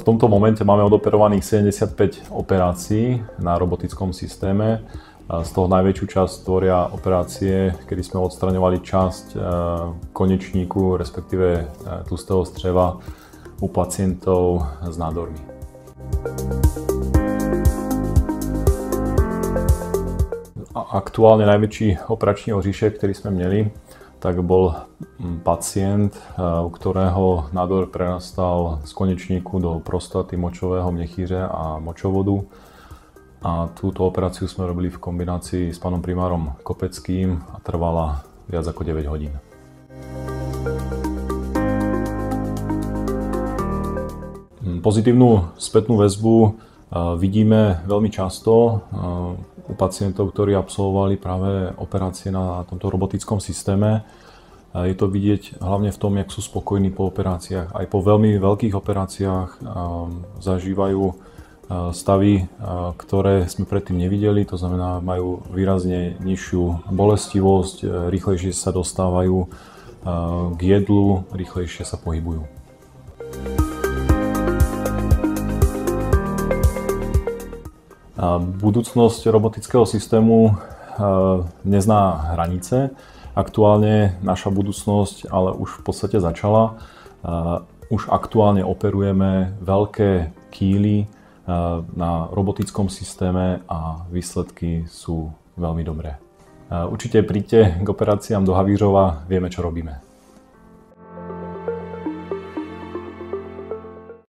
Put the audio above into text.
tomto momente máme odoperovaných 75 operácií na robotickom systéme. Z toho najväčšiu časť tvoria operácie, kedy sme odstraňovali časť konečníku, respektíve tlustého střeva u pacientov s nádormi. Aktuálne najväčší operačný oříšek, ktorý sme měli, tak bol pacient, u ktorého nádor prerastal z konečníku do prostaty, močového měchýře a močovodu. A túto operáciu sme robili v kombinácii s pánom primárom Kopeckým a trvala viac ako 9 hodín. Pozitívnu spätnú väzbu vidíme veľmi často u pacientov, ktorí absolvovali práve operácie na tomto robotickom systéme. Je to vidieť hlavne v tom, jak sú spokojní po operáciách. Aj po veľmi veľkých operáciách zažívajú stavy, ktoré sme predtým nevideli, to znamená, majú výrazne nižšiu bolestivosť, rýchlejšie sa dostávajú k jedlu, rýchlejšie sa pohybujú. Budúcnosť robotického systému nezná hranice. Aktuálne naša budúcnosť ale už v podstate začala. Už aktuálne operujeme veľké kýly na robotickom systéme a výsledky sú veľmi dobré. Určite príďte k operáciám do Havířova, vieme, čo robíme.